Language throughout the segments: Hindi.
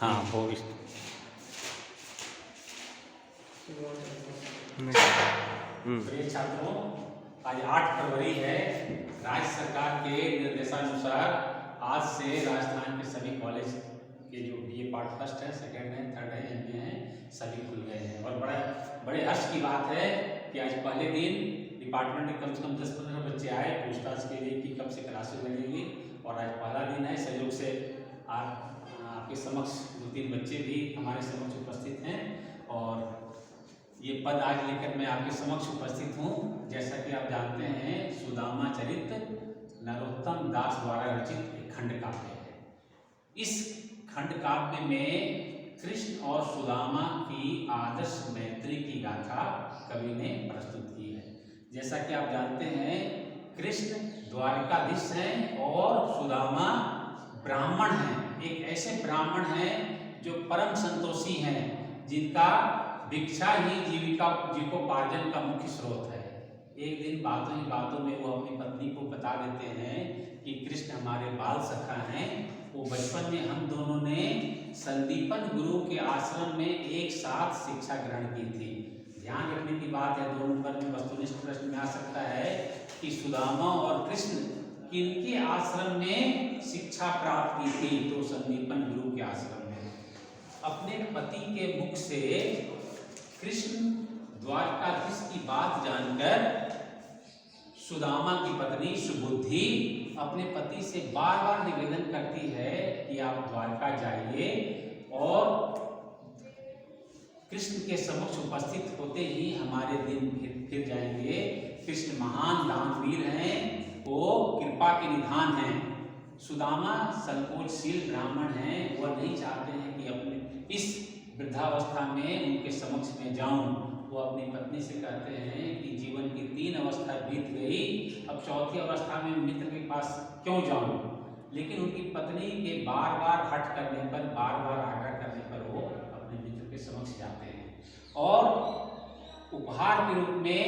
हाँ वो प्रिय छात्रों, आज 8 फरवरी है। राज्य सरकार के निर्देशानुसार आज से राजस्थान के सभी कॉलेज के जो बीए पार्ट फर्स्ट है, सेकंड है, थर्ड है, एमए है, सभी खुल गए हैं। और बड़े हर्ष की बात है कि आज पहले दिन डिपार्टमेंट के कम से कम 10-15 बच्चे आए पूछताछ के लिए कि कब से क्लासेस लगेगी। और आज पहला दिन है, सहयोग से आपके समक्ष 2-3 बच्चे भी हमारे समक्ष उपस्थित हैं। और ये पद आज लेकर मैं आपके समक्ष उपस्थित हूँ। जैसा कि आप जानते हैं, सुदामा चरित नरोत्तम दास द्वारा रचित एक खंड काव्य है। इस खंड काव्य में कृष्ण और सुदामा की आदर्श मैत्री की गाथा कवि ने प्रस्तुत की है। जैसा कि आप जानते हैं, कृष्ण द्वारकाधीश हैं और सुदामा ब्राह्मण हैं। एक ऐसे ब्राह्मण हैं जो परम संतोषी हैं, जिनका भिक्षा ही जीविकोपार्जन का मुख्य स्रोत है। एक दिन बातों ही बातों में वो अपनी पत्नी को बता देते हैं कि कृष्ण हमारे बाल सखा हैं। वो बचपन में हम दोनों ने संदीपन गुरु के आश्रम में एक साथ शिक्षा ग्रहण की थी। ध्यान रखने की बात है, 2 नंबर में वस्तुनिष्ठ प्रश्न में आ सकता है कि सुदामा और कृष्ण किनके आश्रम में शिक्षा प्राप्त की थी। तो संदीपन गुरु के आश्रम में। अपने पति के मुख से कृष्ण द्वारकाधीश की बात जानकर सुदामा की पत्नी सुबुद्धि अपने पति से बार बार निवेदन करती है कि आप द्वारका जाइए। और कृष्ण के समक्ष उपस्थित होते ही हमारे दिन फिर जाएंगे। कृष्ण महान दानवीर हैं, वो कृपा के निधान हैं। सुदामा संकोचशील ब्राह्मण हैं, वह नहीं चाहते हैं कि अपने इस वृद्धावस्था में उनके समक्ष में जाऊं। वो अपनी पत्नी से कहते हैं कि जीवन की 3 अवस्था बीत गई, अब 4थी अवस्था में मित्र के पास क्यों जाऊं। लेकिन उनकी पत्नी के बार बार हट करने पर, बार बार आग्रह करने पर वो अपने मित्र के समक्ष जाते हैं और उपहार के रूप में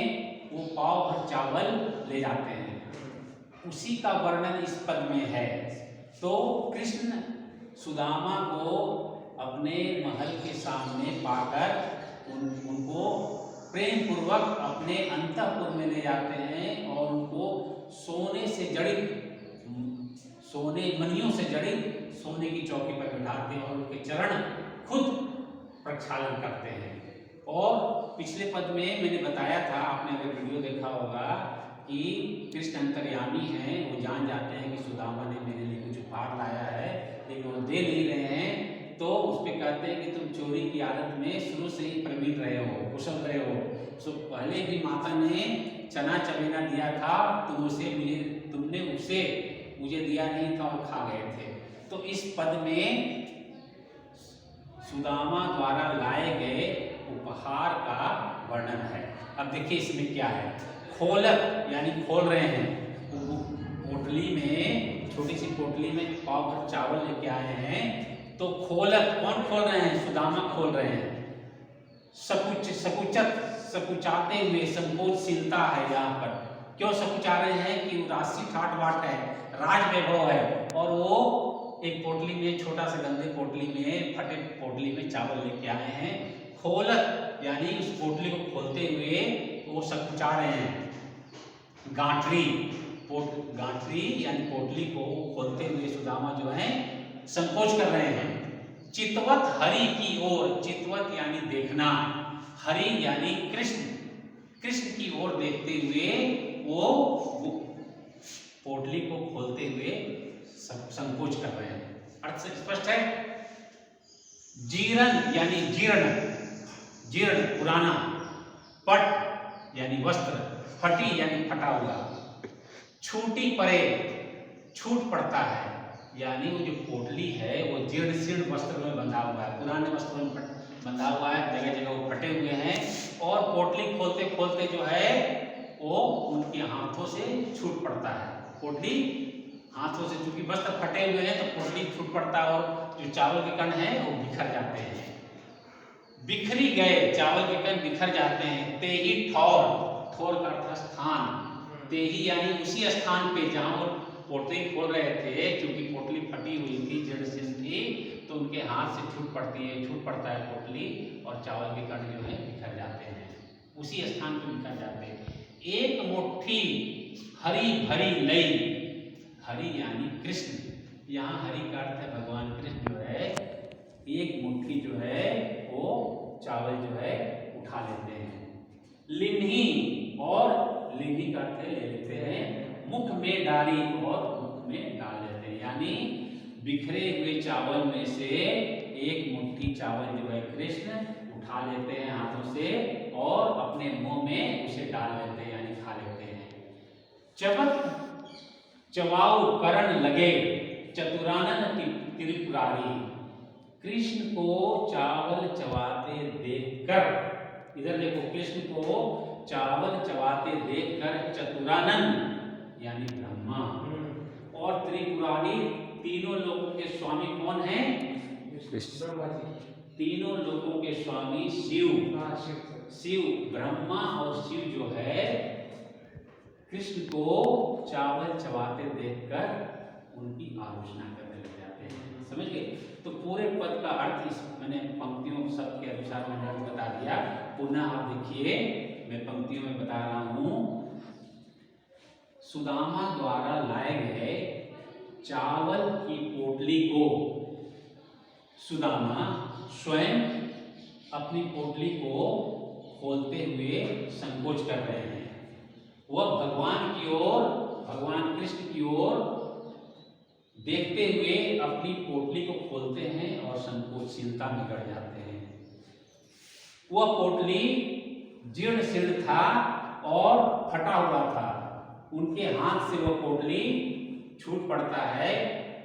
वो पाव भर चावल ले जाते हैं। उसी का वर्णन इस पद में है। तो कृष्ण सुदामा को अपने महल के सामने पाकर उनको प्रेम पूर्वक अपने अंतःपुर में ले जाते हैं और उनको सोने से जड़ित, मणियों से जड़ित सोने की चौकी पर बिठाते हैं और उनके चरण खुद प्रक्षालन करते हैं। और पिछले पद में मैंने बताया था, आपने अगर वीडियो देखा होगा, कि कृष्ण अंतर्यामी हैं। वो जान जाते हैं कि सुदामा ने मेरे लिए कुछ उपहार लाया है, लेकिन वो दे नहीं रहे हैं। तो उस पर कहते हैं कि तुम चोरी की आदत में शुरू से ही प्रवीण रहे हो, कुशल रहे हो। सो पहले भी माता ने चना चबेना दिया था, तुमने उसे मुझे दिया नहीं था और खा गए थे। तो इस पद में सुदामा द्वारा लाए गए उपहार का वर्णन है। अब देखिए इसमें क्या है। खोलक यानी खोल रहे हैं। पोटली में, छोटी सी पोटली में पाव भर चावल लेके आए हैं। तो खोलक कौन खोल रहे हैं? सुदामा खोल रहे हैं। सकुचाते हुए, संकोचशीलता है यहाँ पर। क्यों सकुचा रहे हैं? कि राशि ठाट बाट है, राज वैभव है, और वो एक पोटली में, छोटा सा गंदे पोटली में, फटे पोटली में चावल लेके आए हैं। खोलक यानी उस पोटली को खोलते हुए वो सकुचा रहे हैं। गांठरी यानी पोटली को खोलते हुए सुदामा जो है संकोच कर रहे हैं। चितवत हरि की ओर, चितवत यानी देखना, हरि यानी कृष्ण की ओर देखते हुए वो पोटली को खोलते हुए संकोच कर रहे हैं। अर्थ से स्पष्ट है। जीर्ण यानी जीर्ण पुराना, पट यानी वस्त्र, फटी यानी फटा हुआ, छूटी पड़े, छूट पड़ता है, यानी वो जो पोटली है वो जीर्ण वस्त्र में बंधा हुआ है, पुराने वस्त्रों में बंधा हुआ है, जगह जगह वो फटे हुए हैं। और पोटली खोलते खोलते जो है वो उनके हाथों से छूट पड़ता है। पोटली हाथों से, चूंकि वस्त्र फटे हुए हैं तो पोटली छूट पड़ता है और जो चावल के कण हैं वो बिखर जाते हैं। बिखरी गए चावल के कण बिखर जाते हैं। ते ही ठौर का अर्थ स्थान, ते ही यानी उसी स्थान पे जहां वो पोटली खोल रहे थे, क्योंकि पोटली फटी हुई थी, जीर्ण थी, तो उनके हाथ से छूट पड़ता है पोटली, और चावल के कण जो है बिखर जाते हैं, उसी स्थान पर बिखर जाते हैं। एक मुट्ठी हरी भरी लई, हरि यानी कृष्ण, यहाँ हरि का अर्थ है भगवान कृष्ण जो है एक मुट्ठी जो है वो चावल जो है उठा लेते हैं। लिन्ही, और लिन्ही का अर्थ ले लेते हैं मुख में डाली, और मुख में डाल लेते हैं, यानी बिखरे हुए चावल में से एक मुट्ठी चावल जो है कृष्ण उठा लेते हैं हाथों से और अपने मुंह में उसे डाल लेते हैं, यानी खा लेते हैं। चबत चबाऊ करण लगे चतुरानन त्रिपुरारी, कृष्ण को चावल चबाते देखकर, इधर देखो, कृष्ण को चावल चबाते देखकर चतुरानन यानी ब्रह्मा और त्रिपुरारी, तीनों लोगों के स्वामी कौन हैं? तीनों लोगों के स्वामी शिव, ब्रह्मा और शिव जो है कृष्ण को चावल चबाते देखकर उनकी आलोचना करने लग जाते हैं। समझ गए? तो पूरे पद का अर्थ इस मैंने पंक्तियों शब्द के अनुसार मैंने आपको बता दिया। पुनः आप देखिए, मैं पंक्तियों में बता रहा हूं। सुदामा द्वारा लाए गए चावल की पोटली को सुदामा स्वयं अपनी पोटली को खोलते हुए संकोच कर रहे हैं। वह भगवान की ओर, भगवान कृष्ण की ओर देखते हुए अपनी पोटली को खोलते हैं और संकोचशीलता में गड़ जाते हैं। वह पोटली जीर्ण शीर्ण था और फटा हुआ था। उनके हाथ से वह पोटली छूट पड़ता है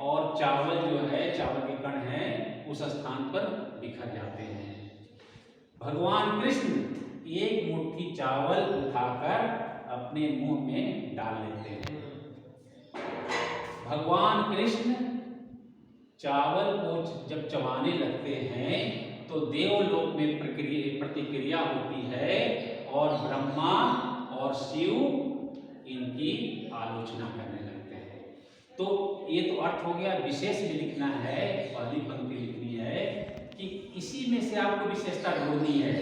और चावल जो है, चावल के कण हैं, उस स्थान पर बिखर जाते हैं। भगवान कृष्ण एक मुट्ठी चावल उठाकर अपने मुंह में डाल लेते हैं। भगवान कृष्ण चावल को जब चबाने लगते हैं तो देवलोक में प्रतिक्रिया होती है और ब्रह्मा और शिव इनकी आलोचना करने लगते हैं। तो ये तो अर्थ हो गया। विशेष में लिखना है, पहली पंक्ति लिखनी है कि इसी में से आपको विशेषता ढूंढनी है।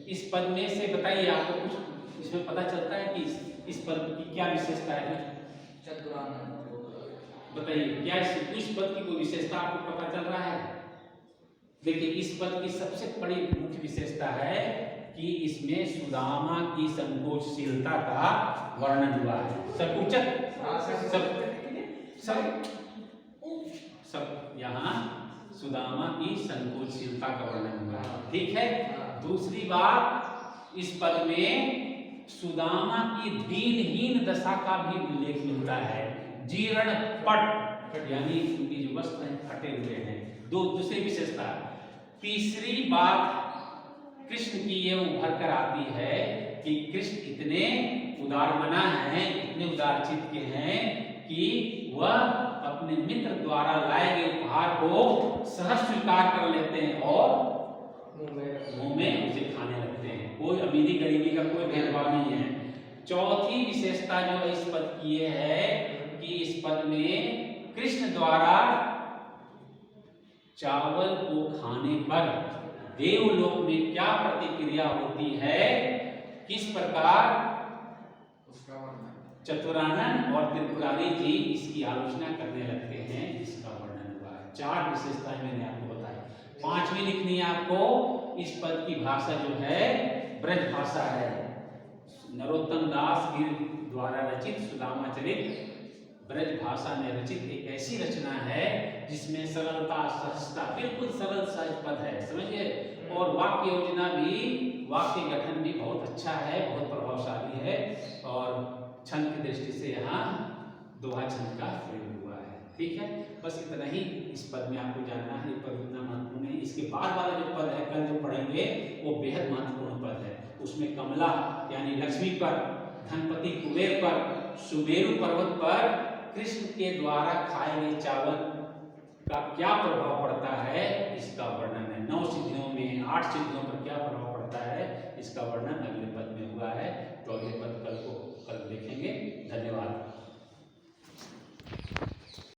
इस पद में से बताइए, आपको कुछ इसमें पता चलता है कि इस पद की क्या विशेषता है? बताइए, क्या इस पद की कोई विशेषता आपको पता चल रहा है? देखिए, इस पद की सबसे बड़ी मुख्य विशेषता है कि इसमें सुदामा की संकोचशीलता का वर्णन हुआ है। सब यहाँ सुदामा की संकोचशीलता का वर्णन हुआ है। ठीक है। दूसरी बात, इस पद में सुदामा की दीनहीन दशा का भी उल्लेख मिलता है। जीर्ण पट यानी उनकी जो वस्त्र हैं फटे हुए हैं। दूसरी विशेषता। तीसरी बात कृष्ण की ये उभर कर आती है कि कृष्ण इतने उदार मना हैं, इतने उदार चित्त के हैं कि वह अपने मित्र द्वारा लाए गए उपहार को सहज स्वीकार कर लेते हैं और मुंह में उसे खाने लगते हैं। कोई अमीरी गरीबी का कोई भेदभाव नहीं है। चौथी विशेषता जो इस पद की ये है कि इस पद में कृष्ण द्वारा चावल को खाने पर देवलोक में क्या प्रतिक्रिया होती है, किस प्रकार चतुरानन और त्रिपुरारी जी इसकी आलोचना करने लगते हैं, इसका वर्णन हुआ है। 4 विशेषताएं मैंने आपको बताई। 5वीं लिखनी है आपको। इस पद की भाषा जो है ब्रज भाषा है। नरोत्तम दास गिर द्वारा रचित सुदामा चरित ब्रज भाषा में रचित एक ऐसी रचना है जिसमें सरलता, सहजता, बिल्कुल सरल सहज पद है, समझिए। और वाक्य योजना भी, वाक्य गठन भी बहुत अच्छा है, बहुत प्रभावशाली है। और छंद की दृष्टि से यहाँ दोहा छंद का प्रयोग हुआ है। ठीक है, बस इतना ही इस पद में आपको जानना है। पद इतना महत्वपूर्ण है। इसके बाद वाला जो पद है, कल जो पढ़ेंगे, वो बेहद महत्वपूर्ण पद है। उसमें कमला यानी लक्ष्मी पर, धनपति कुबेर पर, सुमेरु पर्वत पर कृष्ण के द्वारा खाए गए चावल का क्या प्रभाव पड़ता है, इसका वर्णन है। 9 सिद्धियों में 8 सिद्धियों पर क्या प्रभाव पड़ता है, इसका वर्णन अगले पद में हुआ है। तो अगले पद कल देखेंगे। धन्यवाद।